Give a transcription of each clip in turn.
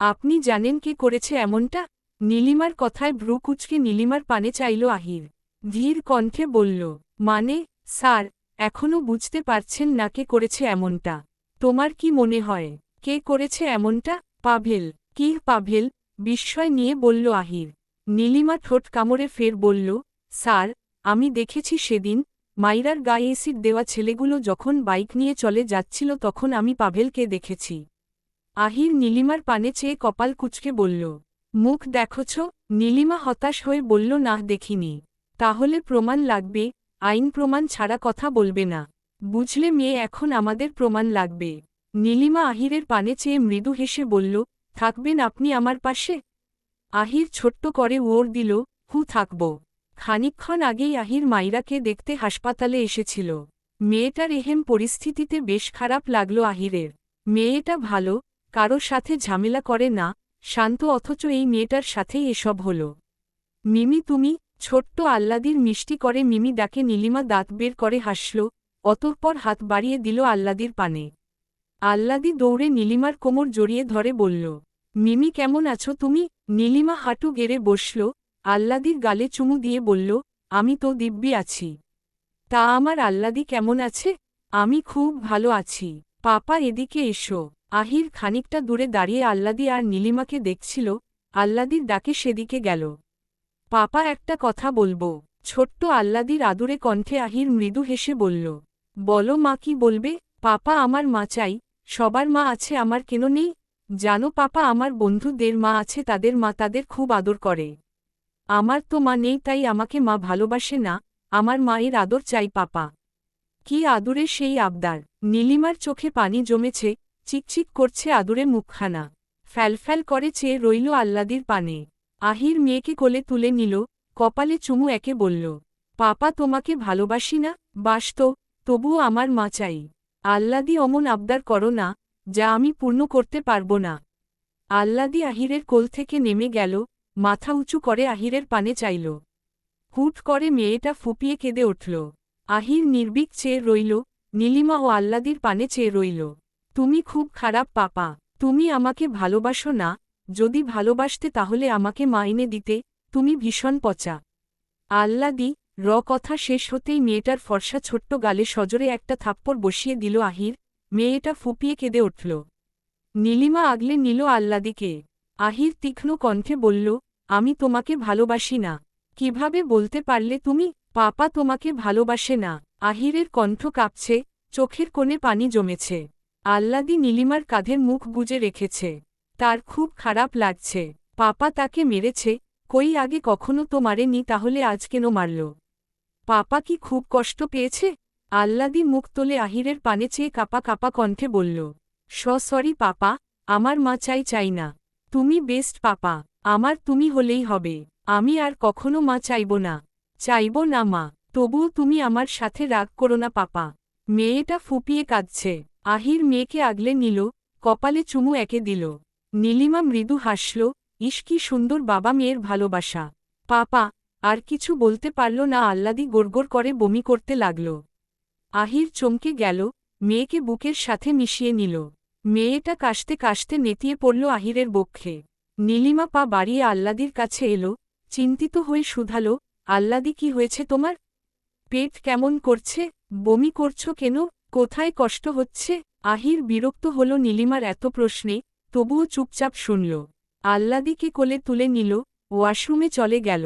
আপনি জানেন কে করেছে এমনটা? নীলিমার কথায় ভ্রু কুঁচকে নীলিমার পানে চাইল আহির। ধীর কণ্ঠে বলল, মানে, স্যার, এখনও বুঝতে পারছেন না কে করেছে এমনটা? তোমার কি মনে হয় কে করেছে এমনটা? পাভেল। কি পাভেল? বিস্ময় নিয়ে বলল আহির। নীলিমা ঠোঁট কামড়ে ফের বলল, স্যার, আমি দেখেছি সেদিন মাইরার গায়ে এসিড দেওয়া ছেলেগুলো যখন বাইক নিয়ে চলে যাচ্ছিল তখন আমি পাভেলকে দেখেছি। আহির নীলিমার পানে চেয়ে কপাল কুঁচকে বলল, মুখ দেখছ? নীলিমা হতাশ হয়ে বলল, না দেখিনি। তাহলে প্রমাণ লাগবে, আইন প্রমাণ ছাড়া কথা বলবে না। বুঝলে মেয়ে, এখন আমাদের প্রমাণ লাগবে। নীলিমা আহিরের পানে চেয়ে মৃদু হেসে বলল, থাকবেন আপনি আমার পাশে? আহির ছোট্ট করে ওর দিল, থাকব। খানিকক্ষণ আগেই আহির মাইরাকে দেখতে হাসপাতালে এসেছিল। মেয়েটার এহেন পরিস্থিতিতে বেশ খারাপ লাগল আহিরের। মেয়েটা ভালো, কারো সাথে ঝামেলা করে না, শান্ত, অথচ এই মেয়েটার সাথেই এসব হল। মিমি তুমি, ছোট্ট আহ্লাদির মিষ্টি করে মিমি ডাকে। নীলিমা দাঁত বের করে হাসল, অতঃপর হাত বাড়িয়ে দিল আহ্লাদির পানে। আহ্লাদি দৌড়ে নীলিমার কোমর জড়িয়ে ধরে বলল, মিমি কেমন আছো তুমি? নীলিমা হাঁটু গেড়ে বসল, আহ্লাদির গালে চুমু দিয়ে বলল, আমি তো দিব্যি আছি। তা আমার আহ্লাদি কেমন আছে? আমি খুব ভালো আছি। পাপা এদিকে এসো। আহির খানিকটা দূরে দাঁড়িয়ে আহ্লাদি আর নীলিমাকে দেখছিল, আহ্লাদির ডাকে সেদিকে গেল। পাপা একটা কথা বলবো। ছোট্ট আহ্লাদির আদুরে কণ্ঠে আহির মৃদু হেসে বলল, বলো মা, কি বলবে? পাপা, আমার মা চাই। সবার মা আছে, আমার কেন নেই? জানো পাপা, আমার বন্ধুদের মা আছে, তাদের মা তাদের খুব আদর করে। আমার তো মা নেই, তাই আমাকে মা ভালোবাসে না। আমার মায়ের আদর চাই পাপা। কি আদুরে সেই আবদার! নীলিমার চোখে পানি জমেছে, চিকচিক করছে আদুরে মুখখানা। ফ্যালফ্যাল করে চেয়ে রইল আহ্লাদির পানে। আহির মেয়েকে কোলে তুলে নিল, কপালে চুমু একে বলল, পাপা তোমাকে ভালোবাসি না? বাসত, তবুও আমার মা চাই। আহ্লাদি, অমন আবদার করো না, যা আমি পূর্ণ করতে পারব না। আহ্লাদি আহিরের কোল থেকে নেমে গেল, মাথা উঁচু করে আহিরের পানে চাইল। হুট করে মেয়েটা ফুপিয়ে কেঁদে উঠল। আহির নির্বিক চেয়ে রইল, নীলিমা ও আহ্লাদির পানে চেয়ে রইল। তুমি খুব খারাপ পাপা। তুমি আমাকে ভালোবাসো না। যদি ভালোবাসতে তাহলে আমাকে মা এনে দিতে। তুমি ভীষণ পচা। আহ্লাদি। কথা শেষ হতেই মেয়েটার ফর্সা ছোট্ট গালে সজোরে একটা থাপ্পড় বসিয়ে দিল আহির। মেয়েটা ফুপিয়ে কেঁদে উঠল। নীলিমা আগলে নিল আহ্লাদিকে। আহির তীক্ষ্ণ কণ্ঠে বলল, আমি তোমাকে ভালোবাসি না। কিভাবে বলতে পারলে তুমি? পাপা তোমাকে ভালোবাসে না। আহিরের কণ্ঠ কাঁপছে, চোখের কোণে পানি জমেছে। আহ্লাদি নীলিমার কাঁধের মুখ গুজে রেখেছে। তার খুব খারাপ লাগছে। পাপা তাকে মেরেছে? কই, আগে কখনো তো মারেনি, তাহলে আজ কেন মারল? পাপা কি খুব কষ্ট পেয়েছে? আহ্লাদি মুখ তোলে আহিরের পানে চেয়ে কাঁপা কাঁপা কণ্ঠে বলল, সরি পাপা, আমার মা চাই না। তুমি বেস্ট পাপা, আমার তুমি হলেই হবে। আমি আর কখনো মা চাইব না। চাইব না মা। তবুও তুমি আমার সাথে রাগ করো না পাপা। মেয়েটা ফুপিয়ে কাঁদছে। আহির মেয়েকে আগলে নিল, কপালে চুমু একে দিল। নীলিমা মৃদু হাসল, ইস কি সুন্দর বাবা মেয়ের ভালোবাসা। পাপা। আর কিছু বলতে পারল না। আহ্লাদি গোড়গোড় করে বমি করতে লাগল। আহির চমকে গেল, মেয়েকে বুকের সাথে মিশিয়ে নিল। মেয়েটা কাশতে কাশতে নেতিয়ে পড়ল আহিরের বক্ষে। নীলিমা পা বাড়িয়ে আহ্লাদির কাছে এলো, চিন্তিত হয়ে শুধালো, আহ্লাদি কি হয়েছে তোমার? পেট কেমন করছে? বমি করছো কেন? কোথায় কষ্ট হচ্ছে? আহির বিরক্ত হল নীলিমার এত প্রশ্নে, তবুও চুপচাপ শুনল। আহ্লাদিকে কোলে তুলে নিল, ওয়াশরুমে চলে গেল।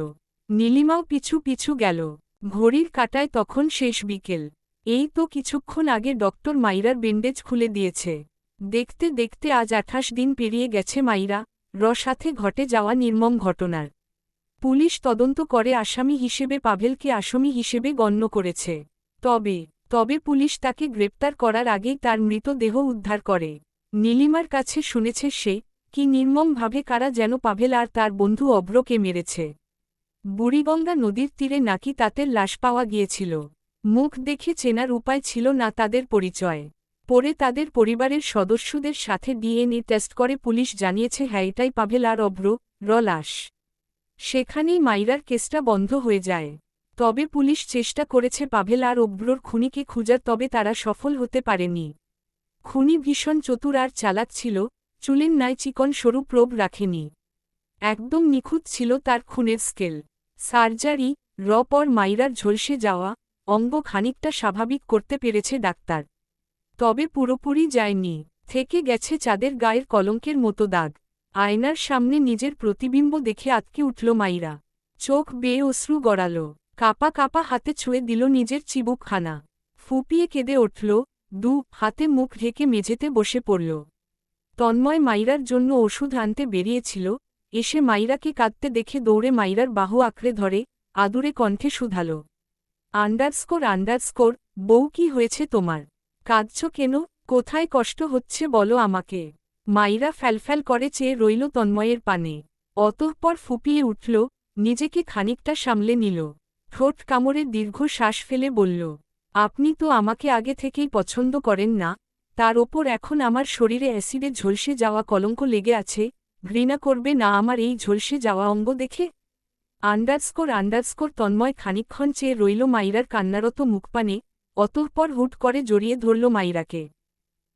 নীলিমাও পিছু পিছু গেল। ঘড়ির কাঁটায় তখন শেষ বিকেল। এই তো কিছুক্ষণ আগে ডক্টর মাইরার ব্যান্ডেজ খুলে দিয়েছে। দেখতে দেখতে আজ 28 দিন পেরিয়ে গেছে মাইরা সাথে ঘটে যাওয়া নির্মম ঘটনার। পুলিশ তদন্ত করে আসামি হিসেবে পাভেলকে আসামি হিসেবে গণ্য করেছে। তবে পুলিশ তাকে গ্রেপ্তার করার আগেই তার মৃতদেহ উদ্ধার করে। নীলিমার কাছে শুনেছে সে, কি নির্মমভাবে কারা যেন পাভেল আর তার বন্ধু অভ্রকে মেরেছে। বুড়িগঙ্গা নদীর তীরে নাকি তাদের লাশ পাওয়া গিয়েছিল। মুখ দেখে চেনার উপায় ছিল না তাদের পরিচয়। পরে তাদের পরিবারের সদস্যদের সাথে ডিএনএ টেস্ট করে পুলিশ জানিয়েছে হ্যাঁ, এটাই পাভেল আর অভ্র লাশ। সেখানেই মাইরার কেসটা বন্ধ হয়ে যায়। তবে পুলিশ চেষ্টা করেছে পাভেল আর অভ্রর খুনিকে খুঁজার, তবে তারা সফল হতে পারেনি। খুনি ভীষণ চতুর আর চালাক ছিল, চুলের ন্যায় চিকন সরু প্রোব রাখেনি। একদম নিখুঁত ছিল তার খুনের স্কেল। সার্জারি পর মাইরার ঝলসে যাওয়া অঙ্গ খানিকটা স্বাভাবিক করতে পেরেছে ডাক্তার। তবে পুরোপুরি যায়নি, থেকে গেছে চাঁদের গায়ের কলঙ্কের মতো দাগ। আয়নার সামনে নিজের প্রতিবিম্ব দেখে আঁতকে উঠল মাইরা। চোখ বেয়ে অশ্রু গড়াল। কাপা কাপা হাতে ছুঁয়ে দিল নিজের চিবুকখানা। ফুপিয়ে কেঁদে উঠল, হাতে মুখ ঢেকে মেঝেতে বসে পড়ল। তন্ময় মাইরার জন্য ওষুধ আনতে বেরিয়েছিল, এসে মাইরাকে কাঁদতে দেখে দৌড়ে মাইরার বাহু আঁকড়ে ধরে আদুরে কণ্ঠে শুধাল, আন্ডারস্কোর, বউ কি হয়েছে তোমার? কাঁদছ কেন? কোথায় কষ্ট হচ্ছে বলো আমাকে। মাইরা ফ্যালফ্যাল করে চেয়ে রইল তন্ময়ের পানে। অতঃপর ফুপিয়ে উঠল, নিজেকে খানিকটা সামলে নিল। ঠোঁট কামড়ে দীর্ঘ শ্বাস ফেলে বলল, আপনি তো আমাকে আগে থেকেই পছন্দ করেন না, তার ওপর এখন আমার শরীরে অ্যাসিডে ঝলসে যাওয়া কলঙ্ক লেগে আছে, ঘৃণা করবে না আমার এই ঝলসে যাওয়া অঙ্গ দেখে? আন্ডারস্কোর তন্ময় খানিকক্ষণ চেয়ে রইল মাইরার কান্নারত মুখপানে, অতঃপর হুট করে জড়িয়ে ধরল মাইরাকে।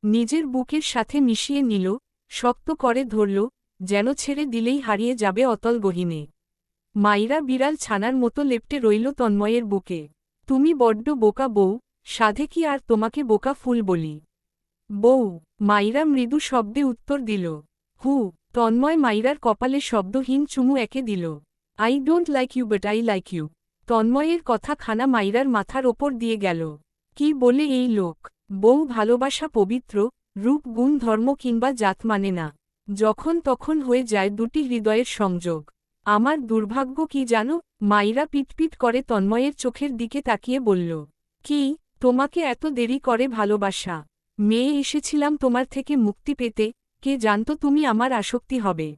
নিজের বুকের সাথে মিশিয়ে নিল, শক্ত করে ধরল, যেন ছেড়ে দিলেই হারিয়ে যাবে অতল গহীনে। মাইরা বিড়াল ছানার মতো লেপ্টে রইল তন্ময়ের বুকে। তুমি বড্ড বোকা বউ, সাধে কি আর তোমাকে বোকা ফুল বলি? বউ, মাইরা মৃদু শব্দে উত্তর দিল। তন্ময় মাইরার কপালে শব্দহীন চুমু একে দিল। I don't like you but I like you. তন্ময়ের কথা খানা মাইরার মাথার ওপর দিয়ে গেল। কি বলে এই লোক? বউ ভালোবাসা পবিত্র, রূপ গুণ ধর্ম কিংবা জাত মানে না, যখন তখন হয়ে যায় দুটি হৃদয়ের সংযোগ। আমার দুর্ভাগ্য কি জানো? মাইরা পিটপিট করে তন্ময়ের চোখের দিকে তাকিয়ে বলল, কি? তোমাকে এত দেরি করে ভালোবাসা? মেয়ে এসেছিলাম তোমার থেকে মুক্তি পেতে, কে জানত তুমি আমার আসক্তি হবে।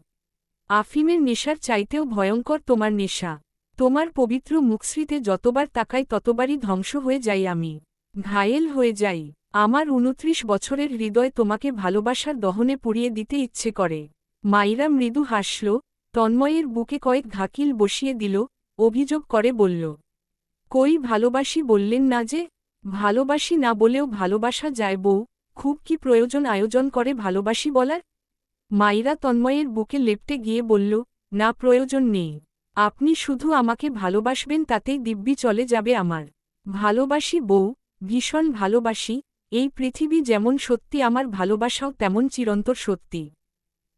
আফিমের নেশার চাইতেও ভয়ঙ্কর তোমার নেশা। তোমার পবিত্র মুখশ্রীতে যতবার তাকাই ততবারই ধ্বংস হয়ে যাই আমি, ঘায়েল হয়ে যাই। আমার ২৯ বছরের হৃদয় তোমাকে ভালোবাসার দহনে পুড়িয়ে দিতে ইচ্ছে করে। মাইরা মৃদু হাসল, তন্ময়ের বুকে কয়েক ধাকিল বসিয়ে দিল, অভিযোগ করে বলল, কই ভালোবাসি বললেন না যে? ভালোবাসি না বলেও ভালোবাসা যায় বউ, খুব কি প্রয়োজন আয়োজন করে ভালোবাসি বলার? মাইরা তন্ময়ের বুকে লেপ্টে গিয়ে বলল, না প্রয়োজন নেই, আপনি শুধু আমাকে ভালোবাসবেন তাতেই দিব্যি চলে যাবে আমার। ভালোবাসি বউ, ভীষণ ভালোবাসি, এই পৃথিবী যেমন সত্যি আমার ভালোবাসাও তেমন চিরন্তর সত্যি।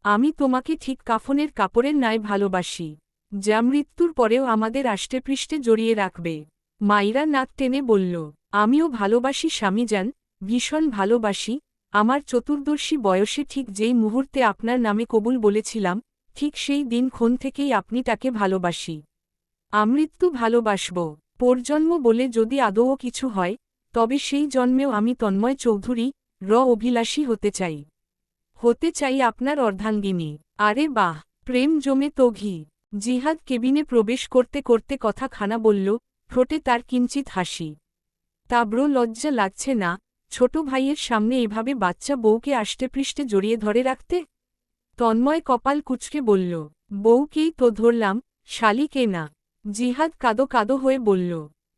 আমি তোমাকে ঠিক কাফনের কাপড়ের ন্যায় ভালোবাসি, যা মৃত্যুর পরেও আমাদের আষ্টেপৃষ্ঠে জড়িয়ে রাখবে। মাইরা নাক টেনে বলল, আমিও ভালোবাসি স্বামীজান, ভীষণ ভালোবাসি। আমার চতুর্দশী বয়সে ঠিক যেই মুহূর্তে আপনার নামে কবুল বলেছিলাম, ঠিক সেই দিনক্ষণ থেকেই আপনি তাকে ভালোবাসি। আমৃত্যু ভালোবাসব। পরজন্ম বলে যদি আদৌ কিছু হয়, তবে সেই জন্মেও আমি তন্ময় চৌধুরী অভিলাষী হতে চাই আপনার অর্ধাঙ্গিনী। আরে বাহ, প্রেম জমে তো ঘি। জিহাদ কেবিনে প্রবেশ করতে করতে কথা খানা বলল, ঠোঁটে তার কিঞ্চিত হাসি। তাব্র লজ্জা লাগছে না ছোট ভাইয়ের সামনে এভাবে বাচ্চা বউকে আষ্টেপৃষ্ঠে জড়িয়ে ধরে রাখতে? তন্ময় কপাল কুঁচকে বলল, বউকেই তো ধরলাম, শালিকে না। জিহাদ কাদো কাদো হয়ে বলল,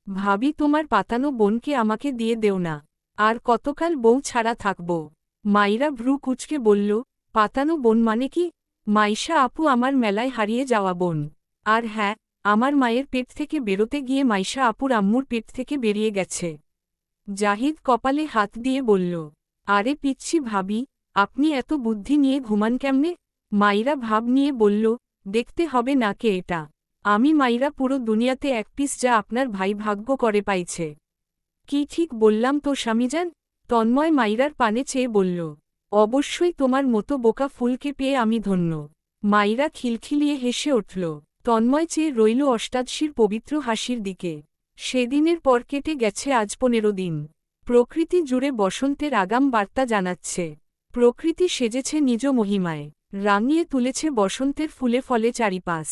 ভাবি তোমার পাতানো বোনকে আমাকে দিয়ে দেও না, আর কতকাল বউ ছাড়া থাকব? মাইরা ভ্রু কুঁচকে বলল, পাতানো বোন মানে কি? মাইশা আপু আমার মেলায় হারিয়ে যাওয়া বোন। আর হ্যাঁ, আমার মায়ের পেট থেকে বেরোতে গিয়ে মাইশা আপুর আম্মুর পেট থেকে বেরিয়ে গেছে। জাহিদ কপালে হাত দিয়ে বলল, আরে পিচ্ছি ভাবি, আপনি এত বুদ্ধি নিয়ে ঘুমান কেমনে? মাইরা ভাব নিয়ে বলল, দেখতে হবে নাকে এটা। আমি মাইরা পুরো দুনিয়াতে এক পিস যা আপনার ভাই ভাগ্য করে পাইছে। কি ঠিক বললাম তো স্বামীজান? তন্ময় মাইরার পানে চেয়ে বলল, অবশ্যই তোমার মতো বোকা ফুলকে পেয়ে আমি ধন্য। মাইরা খিলখিলিয়ে হেসে উঠল। তন্ময় চেয়ে রইল অষ্টাদশীর পবিত্র হাসির দিকে। সেদিনের পর কেটে গেছে আজ ১৫ দিন। প্রকৃতি জুড়ে বসন্তের আগাম বার্তা জানাচ্ছে। প্রকৃতি সেজেছে নিজ মহিমায়, রাঙিয়ে তুলেছে বসন্তের ফুলে ফলে চারিপাশ।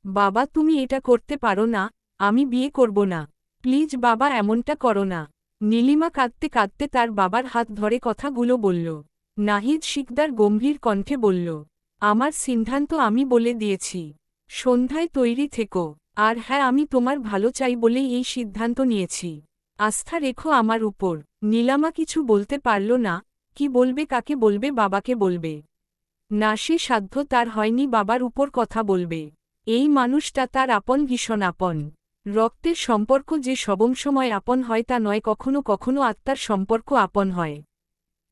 বাবা তুমি এটা করতে পারো না, আমি বিয়ে করব না, প্লিজ বাবা এমনটা করো না। নীলিমা কাঁদতে কাঁদতে তার বাবার হাত ধরে কথাগুলো বলল। নাহিদ শিকদার গম্ভীর কণ্ঠে বলল, আমার সিদ্ধান্ত আমি বলে দিয়েছি, সন্ধ্যায় তৈরি থেকো। আর হ্যাঁ আমি তোমার ভালো চাই বলেই এই সিদ্ধান্ত নিয়েছি, আস্থা রেখো আমার উপর। নীলামা কিছু বলতে পারল না, কি বলবে কাকে বলবে বাবাকে বলবে। না সে সাধ্য তার হয়নি বাবার উপর কথা বলবে। এই মানুষটা তার আপন, ভীষণ আপন। রক্তের সম্পর্ক যে সবসময় আপন হয় তা নয়, কখনো কখনো আত্মার সম্পর্ক আপন হয়।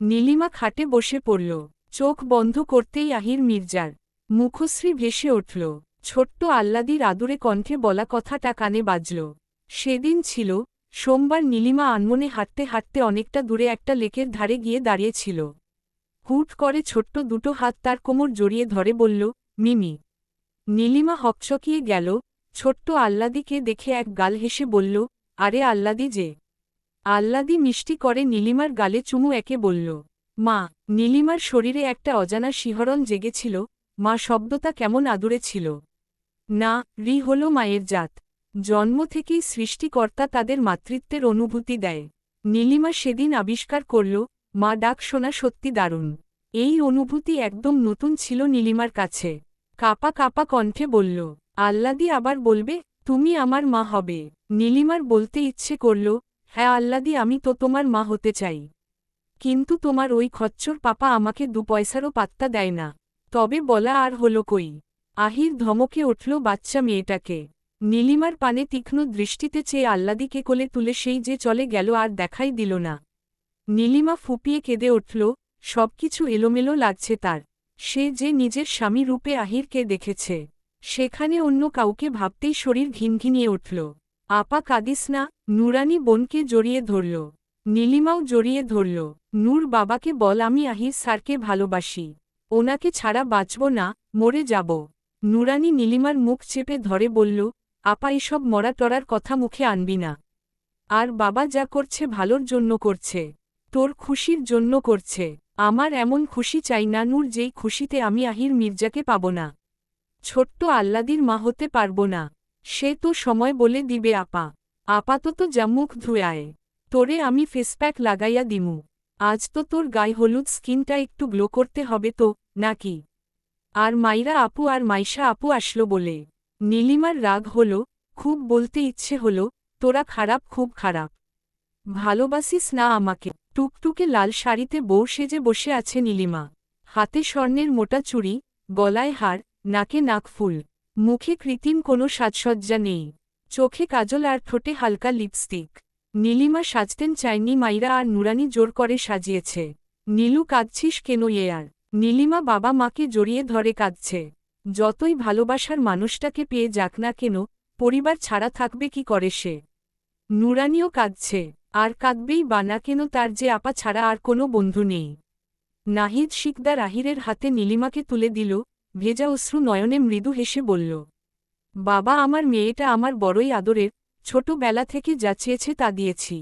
নীলিমা খাটে বসে পড়ল। চোখ বন্ধ করতেই আহির মির্জার মুখশ্রী ভেসে উঠল। ছোট্ট আহ্লাদির আদুরে কণ্ঠে বলা কথাটা কানে বাজল। সেদিন ছিল সোমবার। নীলিমা আনমনে হাঁটতে হাঁটতে অনেকটা দূরে একটা লেকের ধারে গিয়ে দাঁড়িয়েছিল। হুট করে ছোট্ট দুটো হাত তার কোমর জড়িয়ে ধরে বলল, মিমি। নীলিমা হকচকিয়ে গেল। ছোট্ট আহ্লাদিকে দেখে এক গাল হেসে বলল, আরে আহ্লাদি যে। আহ্লাদি মিষ্টি করে নীলিমার গালে চুমু একে বলল, মা। নীলিমার শরীরে একটা অজানা শিহরণ জেগেছিল। মা শব্দটা কেমন আদুরে ছিল। না, রি হল মায়ের জাত। জন্ম থেকেই সৃষ্টিকর্তা তাদের মাতৃত্বের অনুভূতি দেয়। নীলিমা সেদিন আবিষ্কার করল, মা ডাক শোনা সত্যি দারুণ। এই অনুভূতি একদম নতুন ছিল নীলিমার কাছে। কাপা কাপা কণ্ঠে বলল, আহ্লাদি আবার বলবে, তুমি আমার মা হবে। নীলিমার বলতে ইচ্ছে করল, হ্যাঁ আহ্লাদি, আমি তো তোমার মা হতে চাই। কিন্তু তোমার ওই খচ্চর পাপা আমাকে 2 পয়সারও পাত্তা দেয় না। তবে বলা আর হলো কই। আহির ধমকে উঠল বাচ্চা মেয়েটাকে। নীলিমার পানে তীক্ষ্ণ দৃষ্টিতে চেয়ে আহ্লাদিকে কোলে তুলে সেই যে চলে গেল, আর দেখাই দিল না। নীলিমা ফুপিয়ে কেঁদে উঠল। সবকিছু এলোমেলো লাগছে তার। সে যে নিজের স্বামী রূপে আহিরকে দেখেছে, সেখানে অন্য কাউকে ভাবতেই শরীর ঘিনঘিনিয়ে উঠল। আপা কাঁদিস না। নুরানি বোনকে জড়িয়ে ধরল। নীলিমাও জড়িয়ে ধরল। নূর বাবাকে বল আমি আহির স্যারকে ভালোবাসি। ওনাকে ছাড়া বাঁচব না, মরে যাব। নুরানি নীলিমার মুখ চেপে ধরে বলল, আপা এসব মরা টরার কথা মুখে আনবি না। আর বাবা যা করছে ভালোর জন্য করছে, তোর খুশির জন্য করছে। আমার এমন খুশি চাই না নূর, যেই খুশিতে আমি আহির মির্জাকে পাব না। ছোট্ট আহ্লাদির মা হতে পারব না। সে তো সময় বলে দিবে আপা। আপাতত যা, মুখ ধুয়ে আয়। তোরে আমি ফেসপ্যাক লাগাইয়া দিমু। আজ তো তোর গায়ে হলুদ, স্কিনটা একটু গ্লো করতে হবে তো, নাকি? আর মাইরা আপু আর মাইশা আপু আসলো বলে। নীলিমার রাগ হল, খুব বলতে ইচ্ছে হল, তোরা খারাপ, খুব খারাপ। ভালোবাসিস না আমাকে। টুকটুকে লাল শাড়িতে বউ সেজে বসে আছে নীলিমা। হাতে স্বর্ণের মোটা চুড়ি, গলায় হার, নাকে নাকফুল। মুখে কৃত্রিম কোনো সাজসজ্জা নেই। চোখে কাজল আর ঠোঁটে হালকা লিপস্টিক। নীলিমা সাজতেন চায়নি, মাইরা আর নুরানি জোর করে সাজিয়েছে। নীলু কাঁদছিস কেন আর? নীলিমা বাবা মাকে জড়িয়ে ধরে কাঁদছে। যতই ভালোবাসার মানুষটাকে পেয়ে যাক না কেন, পরিবার ছাড়া থাকবে কি করে সে? নুরানিও কাঁদছে। আর কাঁদবেই বা না কেন, তার যে আপা ছাড়া আর কোনো বন্ধু নেই। নাহিদ শিকদার আহিরের হাতে নীলিমাকে তুলে দিল। ভেজা অশ্রু নয়নে মৃদু হেসে বলল, বাবা আমার মেয়েটা আমার বড়ই আদরের, ছোটবেলা থেকে যা চেয়েছে তা দিয়েছি।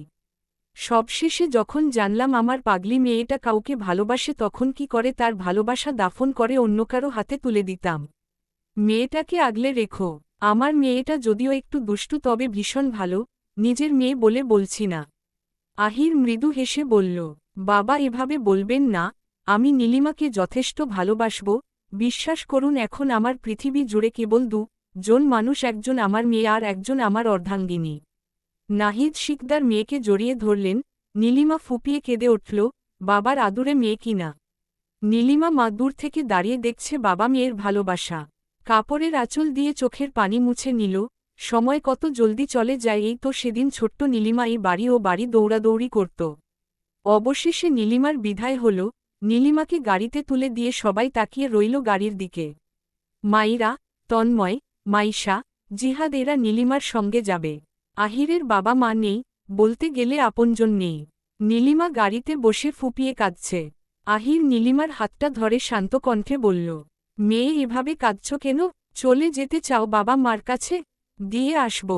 সবশেষে যখন জানলাম আমার পাগলি মেয়েটা কাউকে ভালোবাসে, তখন কি করে তার ভালোবাসা দাফন করে অন্য কারো হাতে তুলে দিতাম। মেয়েটাকে আগলে রেখো। আমার মেয়েটা যদিও একটু দুষ্টু, তবে ভীষণ ভালো। নিজের মেয়ে বলে বলছি না। আহির মৃদু হেসে বলল, বাবা এভাবে বলবেন না। আমি নীলিমাকে যথেষ্ট ভালোবাসব। বিশ্বাস করুন, এখন আমার পৃথিবী জুড়ে কেবল 2 জন মানুষ, একজন আমার মেয়ে আর একজন আমার অর্ধাঙ্গিনী। নাহিদ শিকদার মেয়েকে জড়িয়ে ধরলেন। নীলিমা ফুপিয়ে কেঁদে উঠল, বাবার আদুরে মেয়ে কিনা। নীলিমা মা দূর থেকে দাঁড়িয়ে দেখছে বাবা মেয়ের ভালোবাসা। কাপড়ের আঁচল দিয়ে চোখের পানি মুছে নিল। সময় কত জলদি চলে যায়। এই তো সেদিন ছোট্ট নীলিমা এই বাড়ি ও বাড়ি দৌড়াদৌড়ি করত। অবশেষে নীলিমার বিদায় হল। নীলিমাকে গাড়িতে তুলে দিয়ে সবাই তাকিয়ে রইল গাড়ির দিকে। মাইরা, তন্ময়, মাইশা, জিহাদ এরা নীলিমার সঙ্গে যাবে। আহিরের বাবা মা নেই, বলতে গেলে আপনজন নেই। নীলিমা গাড়িতে বসে ফুপিয়ে কাঁদছে। আহির নীলিমার হাতটা ধরে শান্ত কণ্ঠে বলল, মেয়ে এভাবে কাঁদছ কেন? চলে যেতে চাও বাবা মার কাছে? দিয়ে আসব।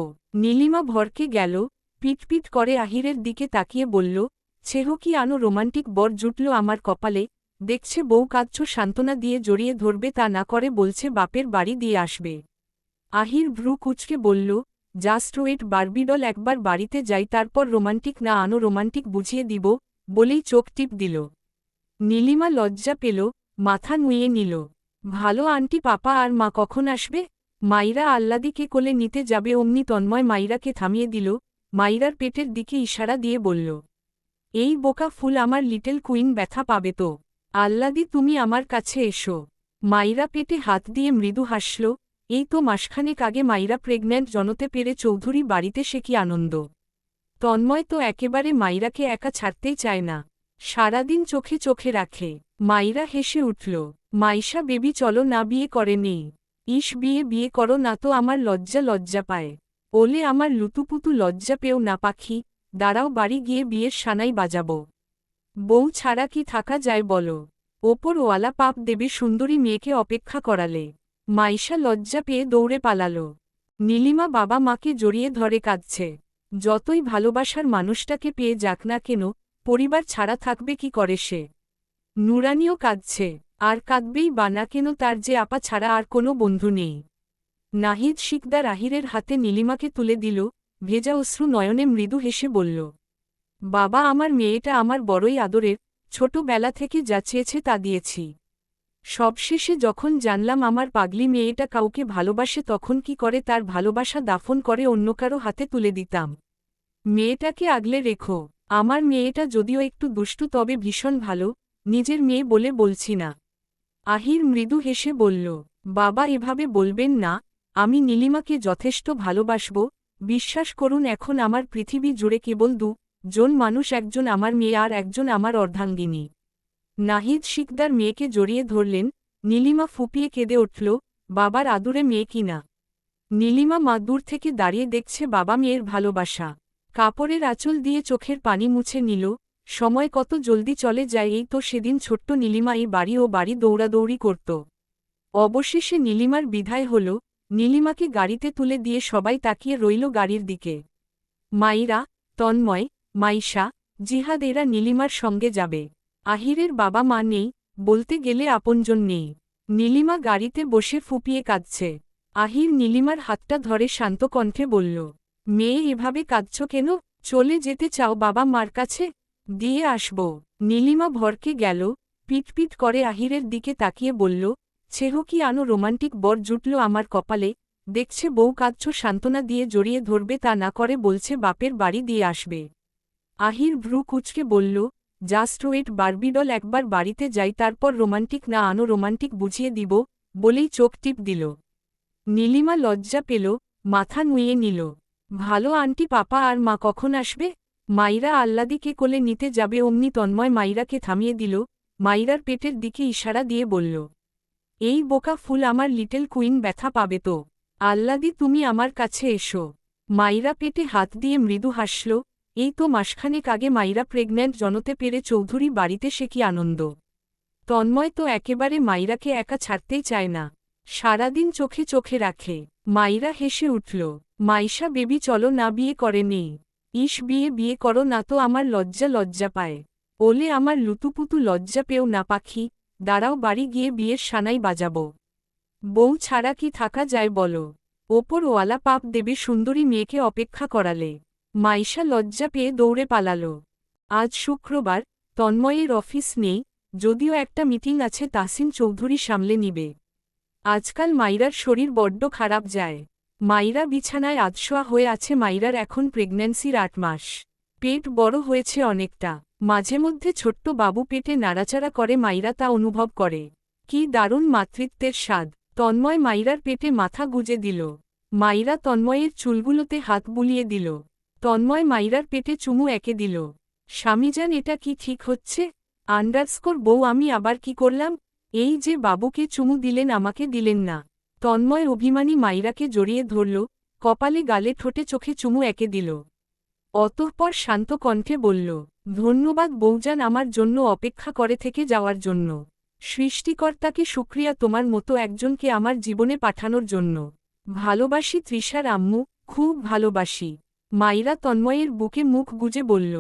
নীলিমা ভরকে গেল। পিটপিট করে আহিরের দিকে তাকিয়ে বলল, ছেহ কি আনো রোমান্টিক বর জুটল আমার কপালে। দেখছে বউ কাঁদছ, সান্ত্বনা দিয়ে জড়িয়ে ধরবে, তা না করে বলছে বাপের বাড়ি দিয়ে আসবে। আহির ভ্রু কুচকে বলল, জাস্ট ওয়েট বারবিডল, একবার বাড়িতে যাই, তারপর রোমান্টিক না আনো রোমান্টিক বুঝিয়ে দিব, বলেই চোখ টিপ দিল। নীলিমা লজ্জা পেল, মাথা নুইয়ে নিল। ভালো আন্টি, পাপা আর মা কখন আসবে? মাইরা আহ্লাদিকে কোলে নিতে যাবে, অমনি তন্ময় মাইরাকে থামিয়ে দিল। মাইরার পেটের দিকে ইশারা দিয়ে বলল, এই বোকা ফুল, আমার লিটল কুইন ব্যথা পাবে তো। আল্লাদি তুমি আমার কাছে এসো। মাইরা পেটে হাত দিয়ে মৃদু হাসল। এই তো মাসখানেক আগে মাইরা প্রেগন্যান্ট জনতে পেরে চৌধুরী বাড়িতে সে কি আনন্দ। তন্ময় তো একেবারে মাইরাকে একা ছাড়তেই চায় না, সারাদিন চোখে চোখে রাখে। মাইরা হেসে উঠল। মাইশা বেবি চলো না, বিয়ে করে নেই। ইস বিয়ে করো না তো, আমার লজ্জা পায়। ওলে আমার লুতুপুতু লজ্জা পেও না পাখি, দাঁড়াও বাড়ি গিয়ে বিয়ের সানাই বাজাবো। বউ ছাড়া কি থাকা যায় বলো। ওপর ওয়ালা পাপ দেবে সুন্দরী মেয়েকে অপেক্ষা করালে। মাইশা লজ্জা পেয়ে দৌড়ে পালাল। নীলিমা বাবা মাকে জড়িয়ে ধরে কাঁদছে। যতই ভালোবাসার মানুষটাকে পেয়ে যাক না কেন, পরিবার ছাড়া থাকবে কি করে সে। নুরানিও কাঁদছে, আর কাঁদবেই বা না কেন, তার যে আপা ছাড়া আর কোনো বন্ধু নেই। নাহিদ শিকদার আহিরের হাতে নীলিমাকে তুলে দিল, ভেজা অশ্রু নয়নে মৃদু হেসে বলল, বাবা আমার মেয়েটা আমার বড়ই আদরের, ছোটবেলা থেকে যা চেয়েছে তা দিয়েছি। সবশেষে যখন জানলাম আমার পাগলি মেয়েটা কাউকে ভালোবাসে, তখন কি করে তার ভালোবাসা দাফন করে অন্য কারো হাতে তুলে দিতাম। মেয়েটাকে আগলে রেখো। আমার মেয়েটা যদিও একটু দুষ্টু, তবে ভীষণ ভালো, নিজের মেয়ে বলে বলছি না। আহির মৃদু হেসে বলল, বাবা এভাবে বলবেন না, আমি নীলিমাকে যথেষ্ট ভালোবাসব। বিশ্বাস করুন, এখন আমার পৃথিবী জুড়ে কেবল জন মানুষ, একজন আমার মেয়ে আর একজন আমার অর্ধাঙ্গিনী। নাহিদ শিকদার মেয়েকে জড়িয়ে ধরলেন। নীলিমা ফুপিয়ে কেঁদে উঠল, বাবার আদুরে মেয়ে কিনা। নীলিমা মা দূর থেকে দাঁড়িয়ে দেখছে বাবা মেয়ের ভালোবাসা। কাপড়ের আঁচল দিয়ে চোখের পানি মুছে নিল। সময় কত জলদি চলে যায়। এই তো সেদিন ছোট্ট নীলিমা এই বাড়ি ও বাড়ি দৌড়াদৌড়ি করত। অবশেষে নীলিমার বিদায় হল। নীলিমাকে গাড়িতে তুলে দিয়ে সবাই তাকিয়ে রইল গাড়ির দিকে। মাইরা, তন্ময়, মাইশা, জিহাদ এরা নীলিমার সঙ্গে যাবে। আহিরের বাবা মা নেই, বলতে গেলে আপনজন নেই। নীলিমা গাড়িতে বসে ফুপিয়ে কাঁদছে। আহির নীলিমার হাতটা ধরে শান্ত কণ্ঠে বলল, মেয়ে এভাবে কাঁদছ কেন? চলে যেতে চাও বাবা মার কাছে? দিয়ে আসব। নীলিমা ভরকে গেল, পিটপিট করে আহিরের দিকে তাকিয়ে বলল, ছেহ কি আনো রোমান্টিক বর জুটল আমার কপালে। দেখছে বউ কাঁদছ, সান্ত্বনা দিয়ে জড়িয়ে ধরবে, তা না করে বলছে বাপের বাড়ি দিয়ে আসবে। আহির ভ্রু কুচকে বলল, জাস্ট ওয়েট বারবিডল, একবার বাড়িতে যাই, তারপর রোমান্টিক না আনো রোমান্টিক বুঝিয়ে দিব, বলেই চোখ টিপ দিল। নীলিমা লজ্জা পেল, মাথা নুইয়ে নিল। ভালো আন্টি পাপা আর মা কখন আসবে? মাইরা আল্লাদিকে কোলে নিতে যাবে অমনি তন্ময় মাইরাকে থামিয়ে দিল। মাইরার পেটের দিকে ইশারা দিয়ে বলল, এই বোকা ফুল, আমার লিটল কুইন ব্যথা পাবে তো। আল্লাদি তুমি আমার কাছে এসো। মাইরা পেটে হাত দিয়ে মৃদু হাসল। এই তো মাসখানেক আগে মাইরা প্রেগন্যান্ট জনতে পেরে চৌধুরী বাড়িতে সে কি আনন্দ। তন্ময় তো একেবারে মাইরাকে একা ছাড়তেই চায় না, সারাদিন চোখে চোখে রাখে। মাইরা হেসে উঠল, মাইশা বেবি চলো না, বিয়ে করে নেই। ইস বিয়ে করো না তো, আমার লজ্জা পায়। ওলে আমার লুতুপুতু লজ্জা পেও না পাখি, দাঁড়াও বাড়ি গিয়ে বিয়ের সানাই বাজাবো। বউ ছাড়া কি থাকা যায় বলো। ওপর ওয়ালা পাপ দেবে সুন্দরী মেয়েকে অপেক্ষা করালে। মাইশা লজ্জা পেয়ে দৌড়ে পালাল। আজ শুক্রবার, তন্ময়ের অফিস নেই, যদিও একটা মিটিং আছে তাসিন চৌধুরী সামলে নিবে। আজকাল মাইরার শরীর বড্ড খারাপ যায়। মাইরা বিছানায় আধশোয়া হয়ে আছে। মাইরার এখন প্রেগন্যান্সির 8 মাস। পেট বড় হয়েছে অনেকটা। মাঝে মধ্যে ছোট্ট বাবু পেটে নাড়াচাড়া করে, মাইরা তা অনুভব করে। কি দারুণ মাতৃত্বের স্বাদ। তন্ময় মাইরার পেটে মাথা গুজে দিল। মাইরা তন্ময়ের চুলগুলোতে হাত বুলিয়ে দিল। তন্ময় মাইরার পেটে চুমু এঁকে দিল। স্বামীজান এটা কি ঠিক হচ্ছে? বউ আমি আবার কি করলাম? এই যে বাবুকে চুমু দিলেন, আমাকে দিলেন না। তন্ময় অভিমানী মাইরাকে জড়িয়ে ধরল, কপালে গালে ঠোঁটে চোখে চুমু এঁকে দিল। অতঃপর শান্ত কণ্ঠে বলল, ধন্যবাদ বউজান, আমার জন্য অপেক্ষা করে থেকে যাওয়ার জন্য। সৃষ্টিকর্তাকে শুকরিয়া তোমার মতো একজনকে আমার জীবনে পাঠানোর জন্য। ভালোবাসি তৃষার আম্মু, খুব ভালোবাসি। মাইরা তন্ময়ের বুকে মুখ গুজে বলল,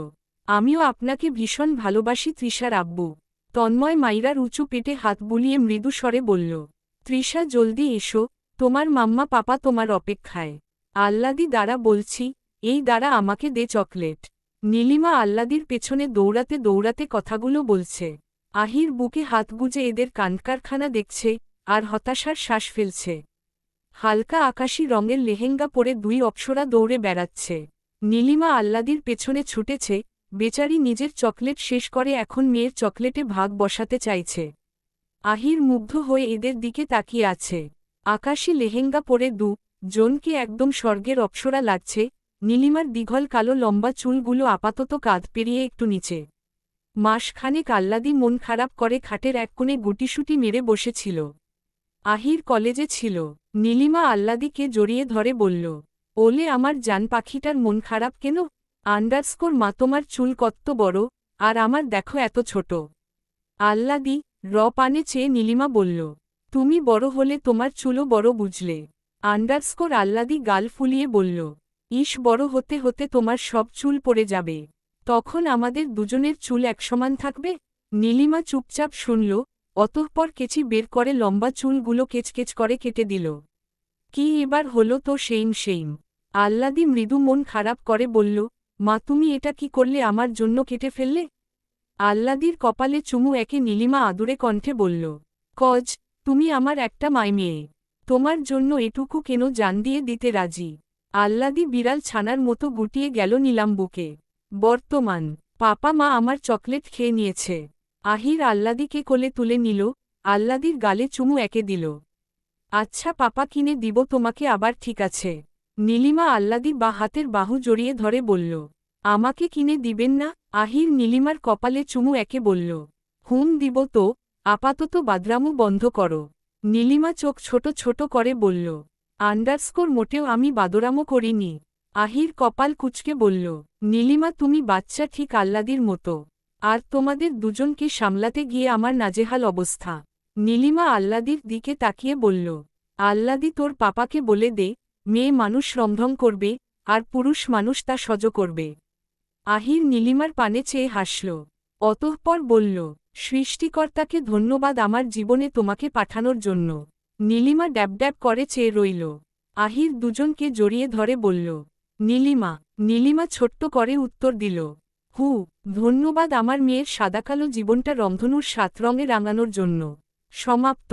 আমিও আপনাকে ভীষণ ভালোবাসি তৃষার আব্বু। তন্ময় মাইরার উঁচু পেটে হাত বুলিয়ে মৃদু স্বরে বলল, তৃষা জলদি এসো, তোমার মাম্মা পাপা তোমার অপেক্ষায়। আল্লাদি দাঁড়া বলছি, এই দাঁড়া, আমাকে দে চকলেট। নীলিমা আল্লাদির পেছনে দৌড়াতে দৌড়াতে কথাগুলো বলছে। আহির বুকে হাত গুজে এদের কানকারখানা দেখছে, আর হতাশার শ্বাস ফেলছে। হালকা আকাশি রঙের লেহেঙ্গা পরে দুই অপ্সরা দৌড়ে বেড়াচ্ছে। নীলিমা আল্লাদির পেছনে ছুটেছে, বেচারি নিজের চকলেট শেষ করে এখন মেয়ের চকলেটে ভাগ বসাতে চাইছে। আহির মুগ্ধ হয়ে এদের দিকে তাকিয়ে আছে। আকাশী লেহেঙ্গা পরে জনকে একদম স্বর্গের অপ্সরা লাগছে। নীলিমার দীঘল কালো লম্বা চুলগুলো আপাতত কাঁধ পেরিয়ে একটু নিচে। মাসখানেক আহ্লাদি মন খারাপ করে খাটের এক কোণে গুটিসুটি মেরে বসেছিল। আহির কলেজে ছিল। নীলিমা আহ্লাদিকে জড়িয়ে ধরে বলল, ওলে আমার জান পাখিটার মন খারাপ কেন? মা তোমার চুল কত্ত বড়, আর আমার দেখো এত ছোট। আহ্লাদি পানে চেয়ে নীলিমা বলল, তুমি বড় হলে তোমার চুলও বড় বুঝলে। আহ্লাদি গাল ফুলিয়ে বলল, ইস বড় হতে হতে তোমার সব চুল পড়ে যাবে। তখন আমাদের দুজনের চুল একসমান থাকবে। নীলিমা চুপচাপ শুনল, অতঃপর কেচি বের করে লম্বা চুলগুলো কেচকেচ করে কেটে দিল। কি এবার হলো তো সেইম। আহ্লাদি মৃদু মন খারাপ করে বলল, মা তুমি এটা কি করলে, আমার জন্য কেটে ফেললে? আহ্লাদির কপালে চুমু একে নীলিমা আদুরে কণ্ঠে বলল, কজ, তুমি আমার একটা মেয়ে, তোমার জন্য এটুকু কেন জান দিয়ে দিতে রাজি। আহ্লাদি বিড়াল ছানার মতো গুটিয়ে গেল নীলাম্বুকে। বর্তমান পাপা মা আমার চকলেট খেয়ে নিয়েছে। আহির আহ্লাদিকে কোলে তুলে নিল, আহ্লাদির গালে চুমু একে দিল। আচ্ছা পাপা কিনে দিব তোমাকে আবার, ঠিক আছে। নীলিমা আহ্লাদি হাতের বাহু জড়িয়ে ধরে বলল, আমাকে কিনে দিবেন না? আহির নীলিমার কপালে চুমু একে বলল, হুম দিব তো, আপাতত বাদরামু বন্ধ করো। নীলিমা চোখ ছোট ছোট করে বলল, মোটেও আমি বাদরামো করিনি। আহির কপাল কুচকে বলল, নীলিমা তুমি বাচ্চা ঠিক আহ্লাদির মতো, আর তোমাদের দুজনকে সামলাতে গিয়ে আমার নাজেহাল অবস্থা। নীলিমা আহ্লাদির দিকে তাকিয়ে বলল, আহ্লাদি তোর পাপাকে বলে দে, মেয়ে মানুষ রন্ধং করবে, আর পুরুষ মানুষ তা সজ করবে। আহির নীলিমার পানে চেয়ে হাসল। অতঃপর বলল, সৃষ্টিকর্তাকে ধন্যবাদ আমার জীবনে তোমাকে পাঠানোর জন্য। নীলিমা ড্যাব করে চেয়ে রইল। আহির দুজনকে জড়িয়ে ধরে বলল, নীলিমা ছোট্ট করে উত্তর দিল, ধন্যবাদ আমার মেয়ের সাদাকালো জীবনটা রংধনুর 7 রঙে রাঙানোর জন্য। সমাপ্ত।